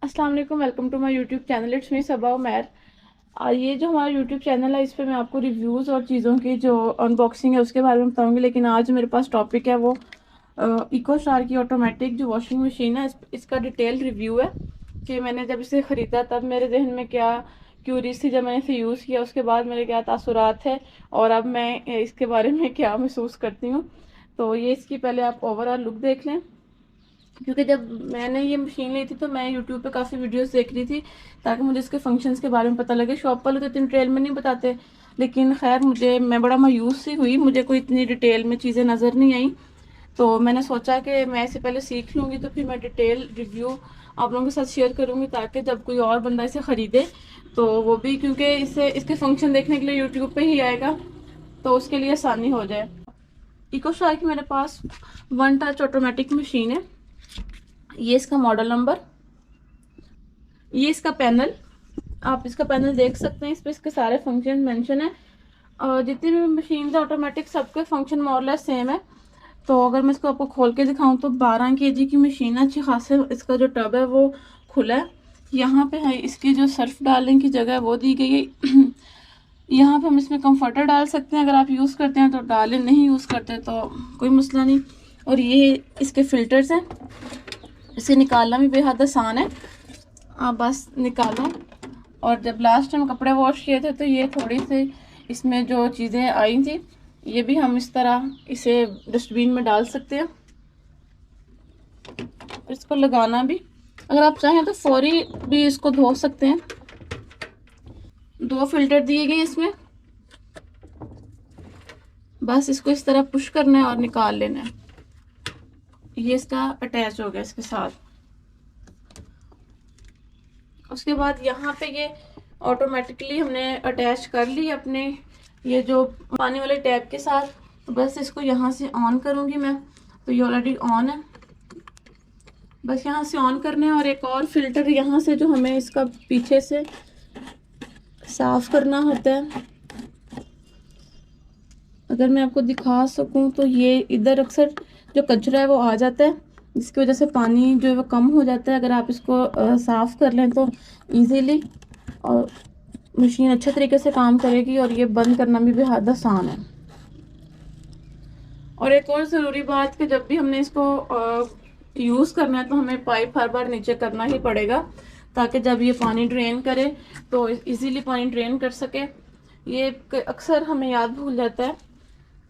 अस्सलाम वालेकुम, welcome to my YouTube channel. It's me Saba Umair. ये जो हमारा यूट्यूब चैनल है, इस पे मैं आपको रिव्यूज़ और चीज़ों की जो अनबॉक्सिंग है उसके बारे में बताऊंगी। लेकिन आज मेरे पास टॉपिक है वो इको स्टार की ऑटोमेटिक जो वॉशिंग मशीन है, इसका डिटेल रिव्यू है कि मैंने जब इसे ख़रीदा तब मेरे जहन में क्या क्यूरीज थी, जब मैंने इसे यूज़ किया उसके बाद मेरे क्या तासुरात है और अब मैं इसके बारे में क्या महसूस करती हूँ। तो ये इसकी पहले आप ओवरऑल लुक देख लें, क्योंकि जब मैंने ये मशीन ली थी तो मैं यूट्यूब पे काफ़ी वीडियोस देख रही थी ताकि मुझे इसके फंक्शंस के बारे में पता लगे। शॉप वाले तो इतनी डिटेल में नहीं बताते, लेकिन खैर मैं बड़ा मायूस सी हुई, मुझे कोई इतनी डिटेल में चीज़ें नज़र नहीं आई। तो मैंने सोचा कि मैं इसे पहले सीख लूँगी तो फिर मैं डिटेल रिव्यू आप लोगों के साथ शेयर करूँगी, ताकि जब कोई और बंदा इसे ख़रीदे तो वो भी, क्योंकि इसे इसके फंक्शन देखने के लिए यूट्यूब पर ही आएगा, तो उसके लिए आसानी हो जाए। इको स्टार की मेरे पास वन टच ऑटोमेटिक मशीन है। ये इसका मॉडल नंबर, ये इसका पैनल, आप इसका पैनल देख सकते हैं। इस पर इसके सारे फंक्शन मेंशन है और जितनी भी मशीन है ऑटोमेटिक सबके फंक्शन मोरलेस सेम है। तो अगर मैं इसको आपको खोल के दिखाऊं तो 12 kg की मशीन है, अच्छी खासे। इसका जो टब है वो खुला है। यहाँ पे है इसकी जो सर्फ डालने की जगह है वो दी गई है। यहाँ पे हम इसमें कंफर्टर डाल सकते हैं, अगर आप यूज़ करते हैं तो डालें, नहीं यूज़ करते तो कोई मसला नहीं। और ये इसके फिल्टर्स हैं, इसे निकालना भी बेहद आसान है, आप बस निकालो। और जब लास्ट टाइम कपड़े वॉश किए थे तो ये थोड़ी सी इसमें जो चीज़ें आई थी, ये भी हम इस तरह इसे डस्टबिन में डाल सकते हैं। इसको लगाना भी, अगर आप चाहें तो फौरी भी इसको धो सकते हैं। 2 फिल्टर दिए गए इसमें, बस इसको इस तरह पुश करना है और निकाल लेना है। ये इसका अटैच हो गया इसके साथ। उसके बाद यहाँ पे ये ऑटोमेटिकली हमने अटैच कर ली अपने ये जो पानी वाले टैप के साथ। तो बस इसको यहाँ से ऑन करूँगी मैं, तो ये ऑलरेडी ऑन है, बस यहाँ से ऑन करना है। और एक और फिल्टर यहाँ से जो हमें इसका पीछे से साफ करना होता है, अगर मैं आपको दिखा सकूँ तो ये इधर अक्सर जो कचरा है वो आ जाता है, जिसकी वजह से पानी जो है वो कम हो जाता है। अगर आप इसको साफ़ कर लें तो इजीली और मशीन अच्छे तरीके से काम करेगी और ये बंद करना भी बेहद आसान है। और एक और ज़रूरी बात कि जब भी हमने इसको यूज़ करना है तो हमें पाइप हर बार नीचे करना ही पड़ेगा, ताकि जब ये पानी ड्रेन करे तो इजीली पानी ड्रेन कर सके। ये अक्सर हमें याद भूल जाता है,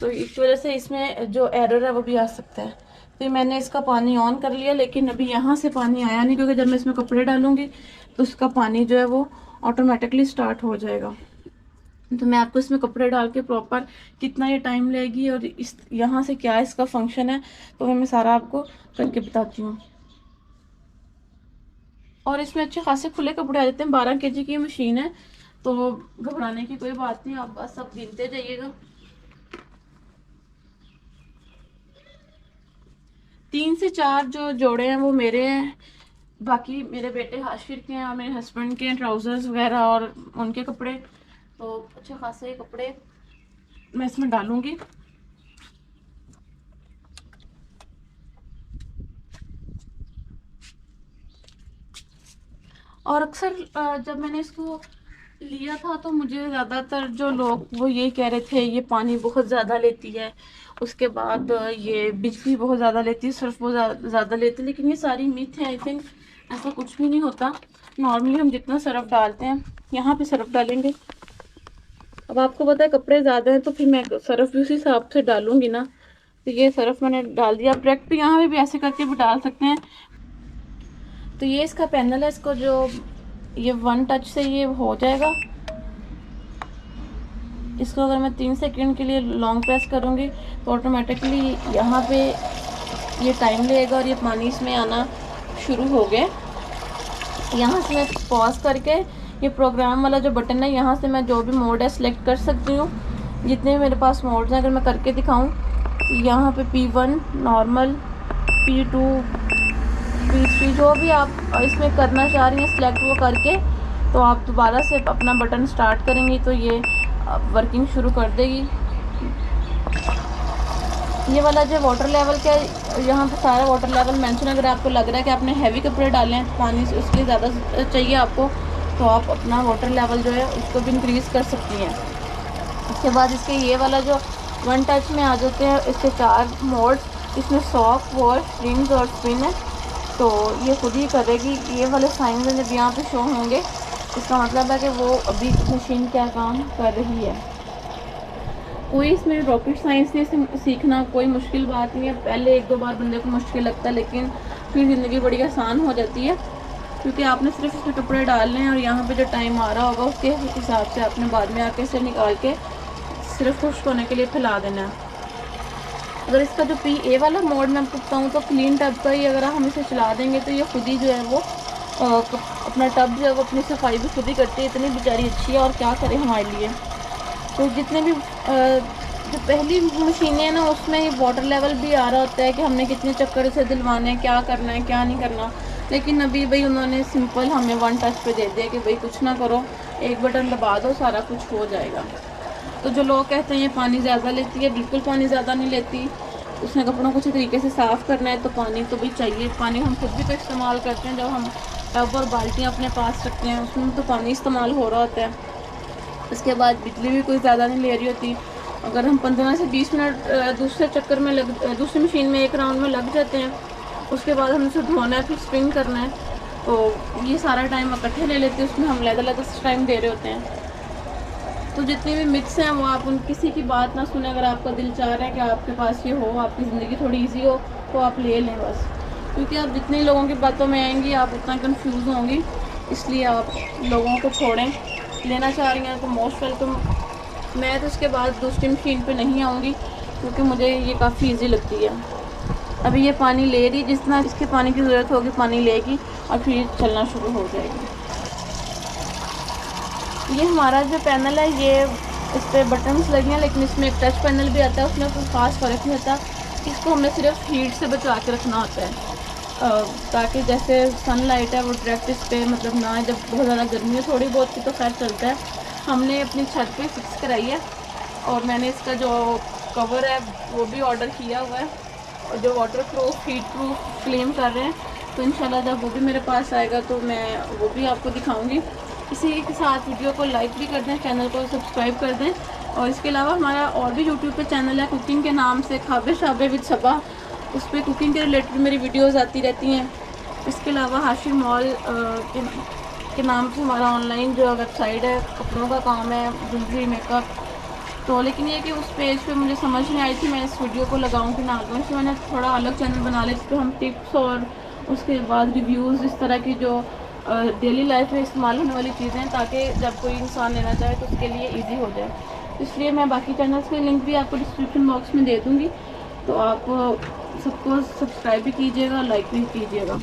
तो इस वजह से इसमें जो एरर है वो भी आ सकता है। तो मैंने इसका पानी ऑन कर लिया, लेकिन अभी यहाँ से पानी आया नहीं, क्योंकि जब मैं इसमें कपड़े डालूंगी तो उसका पानी जो है वो ऑटोमेटिकली स्टार्ट हो जाएगा। तो मैं आपको इसमें कपड़े डाल के प्रॉपर कितना ये टाइम लेगी और इस यहाँ से क्या इसका फंक्शन है, तो मैं सारा आपको करके बताती हूँ। और इसमें अच्छे खासे खुले कपड़े आ जाते हैं। 12 kg की मशीन है, तो घबराने की कोई बात नहीं, आप बस सब गिनते जाइएगा। 3 से 4 जो जोड़े हैं वो मेरे हैं, बाकी मेरे बेटे हाशिर के हैं और मेरे हस्बैंड के हैं, ट्राउजर्स वगैरह और उनके कपड़े। तो अच्छे खासे कपड़े मैं इसमें डालूंगी। और अक्सर जब मैंने इसको लिया था तो मुझे ज़्यादातर जो लोग वो ये कह रहे थे ये पानी बहुत ज़्यादा लेती है, उसके बाद ये बिजली बहुत ज़्यादा लेती है, सर्फ बहुत ज़्यादा लेती है। लेकिन ये सारी मिथ है, आई थिंक ऐसा कुछ भी नहीं होता। नॉर्मली हम जितना सर्फ डालते हैं, यहाँ पे सर्फ डालेंगे। अब आपको पता है कपड़े ज़्यादा हैं तो फिर मैं सर्फ भी उसी हिसाब से डालूंगी ना। तो ये सर्फ मैंने डाल दिया। आप डायरेक्ट भी यहाँ भी ऐसे करके भी डाल सकते हैं। तो ये इसका पैनल है, इसको जो ये 1 टच से ये हो जाएगा। इसको अगर मैं 3 सेकंड के लिए लॉन्ग प्रेस करूँगी तो ऑटोमेटिकली यहाँ पे ये टाइम लेगा और ये पानी इसमें आना शुरू हो गया। यहाँ से मैं पॉज करके ये प्रोग्राम वाला जो बटन है, यहाँ से मैं जो भी मोड है सिलेक्ट कर सकती हूँ। जितने भी मेरे पास मोड्स हैं अगर मैं करके दिखाऊँ तो यहाँ पे P1 नॉर्मल, P2, P3 जो भी आप इसमें करना चाह रही हैं सिलेक्ट वो करके, तो आप दोबारा से अपना बटन स्टार्ट करेंगी तो ये वर्किंग शुरू कर देगी। ये वाला जो वाटर लेवल का, यहाँ पे सारा वाटर लेवल मेंशन, अगर आपको लग रहा है कि आपने हैवी कपड़े डाले हैं पानी से उसके ज़्यादा चाहिए आपको, तो आप अपना वाटर लेवल जो है उसको भी इंक्रीज़ कर सकती हैं। उसके बाद इसके ये वाला जो वन टच में आ जाते हैं, इसके 4 मोड्स, इसमें सॉफ्ट, वॉश, रिंग्स और स्पिन है। तो ये खुद ही करेगी, ये वाले साइन जब यहाँ पे शो होंगे इसका मतलब है कि वो अभी मशीन क्या काम कर रही है। कोई इसमें रॉकेट साइंस नहीं, सीखना कोई मुश्किल बात नहीं है। पहले 1-2 बार बंदे को मुश्किल लगता है, लेकिन फिर ज़िंदगी बड़ी आसान हो जाती है, क्योंकि आपने सिर्फ इसमें कपड़े डालने हैं और यहाँ पे जो टाइम आ रहा होगा उसके हिसाब से आपने बाद में आके इसे निकाल के सिर्फ खुश्क होने के लिए फैला देना है। अगर इसका जो PA वाला मोड मैं आपको बताऊँ तो क्लीन टब का ही, अगर हम इसे चला देंगे तो ये खुद ही जो है वो अपना टब जो है वो अपनी सफाई भी खुद ही करती है। इतनी बेचारी अच्छी है और क्या करे हमारे लिए। तो जितने भी जो पहली मशीनें हैं ना उसमें ये वाटर लेवल भी आ रहा होता है कि हमने कितने चक्कर से दिलवाने हैं, क्या करना है क्या नहीं करना। लेकिन अभी भाई उन्होंने सिंपल हमें वन टच पे दे दिया कि भाई कुछ ना करो, एक बटन दबा दो, सारा कुछ हो जाएगा। तो जो लोग कहते हैं ये पानी ज़्यादा लेती है, बिल्कुल पानी ज़्यादा नहीं लेती। उसने कपड़ों को अच्छे तरीके से साफ़ करना है तो पानी तो भी चाहिए। पानी हम खुद भी तो इस्तेमाल करते हैं, जब हम टब और बाल्टियाँ अपने पास रखते हैं उसमें तो पानी इस्तेमाल हो रहा होता है। इसके बाद बिजली भी कोई ज़्यादा नहीं ले रही होती। अगर हम 15 से 20 मिनट दूसरे चक्कर में दूसरी मशीन में एक राउंड में लग जाते हैं, उसके बाद हमें उसे धोना है, फिर स्पिन करना है, तो ये सारा टाइम इकट्ठे ले लेते हैं, उसमें हम लहदा टाइम दे रहे होते हैं। तो जितने भी मिथ्स हैं वो आप उन किसी की बात ना सुने। अगर आपका दिल चाह रहा है कि आपके पास ये हो, आपकी ज़िंदगी थोड़ी ईजी हो, तो आप ले लें बस, क्योंकि आप जितने लोगों की बातों में आएंगी आप उतना कंफ्यूज होंगी। इसलिए आप लोगों को छोड़ें। लेना चाह रही हैं तो मोस्ट वेलकम। मैं तो इसके बाद दूसरी मशीन पे नहीं आऊँगी, क्योंकि मुझे ये काफ़ी इजी लगती है। अभी ये पानी ले रही, जितना इसके पानी की ज़रूरत होगी पानी लेगी और फिर चलना शुरू हो जाएगी। ये हमारा जो पैनल है ये इस पर बटन्स लगे हैं, लेकिन इसमें एक टच पैनल भी आता है, उसमें कोई ख़ास फ़र्क नहीं होता। इसको हमने सिर्फ हीट से बचा के रखना होता है, ताकि जैसे सनलाइट है वो डायरेक्ट इस पर मतलब ना, जब बहुत ज़्यादा गर्मी है थोड़ी बहुत की तो खैर चलता है। हमने अपनी छत पे फिक्स कराई है और मैंने इसका जो कवर है वो भी ऑर्डर किया हुआ है, और जो water proof heat proof claim कर रहे हैं, तो इंशाल्लाह जब वो भी मेरे पास आएगा तो मैं वो भी आपको दिखाऊँगी। इसी के साथ वीडियो को लाइक भी कर दें, चैनल को सब्सक्राइब कर दें। और इसके अलावा हमारा और भी यूट्यूब पे चैनल है कुकिंग के नाम से, खाबे शाबे विद सबा, उस पर कुकिंग के रिलेटेड मेरी वीडियोस आती रहती हैं। इसके अलावा हाशिर मॉल के नाम से हमारा ऑनलाइन जो वेबसाइट है, कपड़ों का काम है, ज्वेलरी, मेकअप। तो लेकिन ये कि उस पेज पे मुझे समझ नहीं आई थी मैं इस वीडियो को लगाऊं कि ना लगाऊं, इसलिए मैंने थोड़ा अलग चैनल बना लिया जिस पर हम टिप्स और उसके बाद रिव्यूज़, इस तरह की जो डेली लाइफ में इस्तेमाल होने वाली चीज़ें हैं, ताकि जब कोई इंसान लेना चाहे तो उसके लिए ईजी हो जाए। इसलिए मैं बाकी चैनल्स के लिंक भी आपको डिस्क्रिप्शन बॉक्स में दे दूँगी, तो आप सबको सब्सक्राइब भी कीजिएगा, लाइक भी कीजिएगा।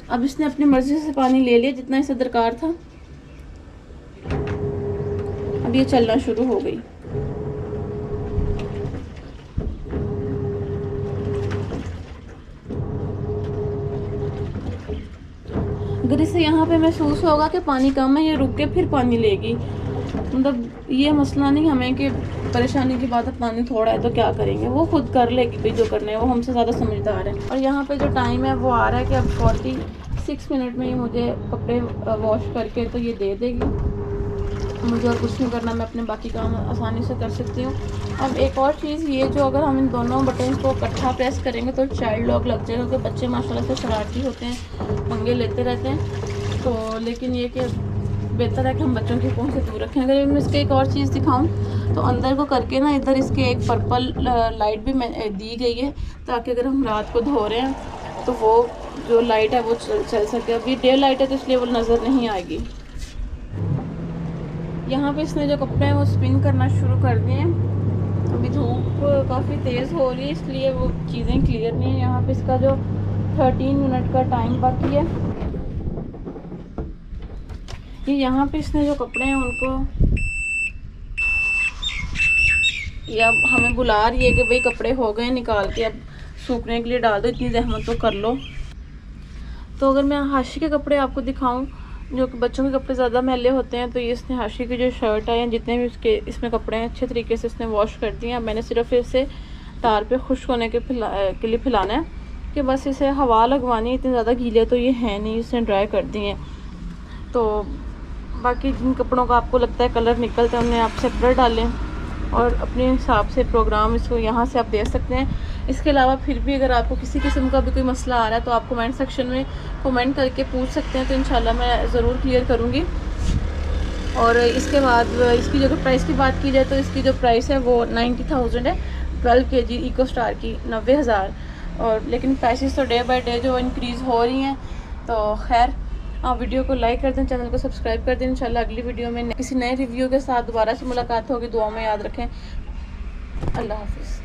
अब इसने अपनी मर्ज़ी से पानी ले लिया जितना इसे दरकार था। अब ये चलना शुरू हो गई। अगर इसे यहाँ पे महसूस होगा कि पानी कम है, ये रुक के फिर पानी लेगी। मतलब ये मसला नहीं हमें कि परेशानी की बात है पानी थोड़ा है तो क्या करेंगे, वो खुद कर लेगी भाई जो करना है, वो हमसे ज़्यादा समझदार है। और यहाँ पे जो टाइम है वो आ रहा है कि अब 46 मिनट में ही मुझे कपड़े वॉश करके तो ये दे देगी। मुझे और कुछ नहीं करना, मैं अपने बाकी काम आसानी से कर सकती हूँ। अब एक और चीज़ ये, जो अगर हम इन दोनों बटन्स को इकट्ठा प्रेस करेंगे तो चाइल्ड लॉक लग जाएगा, क्योंकि बच्चे माशाल्लाह से शरारती होते हैं, पंगे लेते रहते हैं। तो लेकिन ये कि बेहतर है कि हम बच्चों के फ़ोन से दूर रखें। अगर मैं इसके एक और चीज़ दिखाऊं तो अंदर को करके ना, इधर इसके एक पर्पल लाइट भी दी गई है, ताकि अगर हम रात को धो रहे हैं तो वो जो लाइट है वो चल सके। अब ये डे लाइट है तो इसलिए वो नज़र नहीं आएगी। यहाँ पे इसने जो कपड़े हैं वो स्पिन करना शुरू कर दिए हैं। अभी धूप काफ़ी तेज़ हो रही है इसलिए वो चीज़ें क्लियर नहीं है। यहाँ पे इसका जो 13 मिनट का टाइम बाकी है, ये यहाँ पे इसने जो कपड़े हैं उनको ये अब हमें बुला रही है कि भाई कपड़े हो गए, निकाल के अब सूखने के लिए डाल दो, इतनी जहमत तो कर लो। तो अगर मैं हाशी के कपड़े आपको दिखाऊं, जो कि बच्चों के कपड़े ज़्यादा मैले होते हैं, तो ये इसने हाशी की जो शर्ट है या जितने भी उसके इसमें कपड़े हैं अच्छे तरीके से इसने वॉश कर दिए हैं। मैंने सिर्फ इसे तार पे खुश्क होने के लिए फैलाना है कि बस इसे हवा लगवानी है। इतनी ज़्यादा गीले तो ये है नहीं, इसे ड्राई कर दिए। तो बाकी जिन कपड़ों का आपको लगता है कलर निकलते हैं उन्हें आप सेपरेट डालें और अपने हिसाब से प्रोग्राम इसको यहाँ से आप दे सकते हैं। इसके अलावा फिर भी अगर आपको किसी किस्म का भी कोई मसला आ रहा है तो आप कमेंट सेक्शन में कमेंट करके पूछ सकते हैं, तो इंशाल्लाह मैं ज़रूर क्लियर करूँगी। और इसके बाद इसकी जो प्राइस की बात की जाए तो इसकी जो प्राइस है वो 90,000 है। 12 kg इको स्टार की 90,000। और लेकिन प्राइसेस तो डे बाय डे जो इंक्रीज़ हो रही हैं। तो खैर आप वीडियो को लाइक कर दें, चैनल को सब्सक्राइब कर दें। इंशाल्लाह अगली वीडियो में किसी नए रिव्यू के साथ दोबारा से मुलाकात होगी। दुआ में याद रखें। अल्लाह हाफिज़।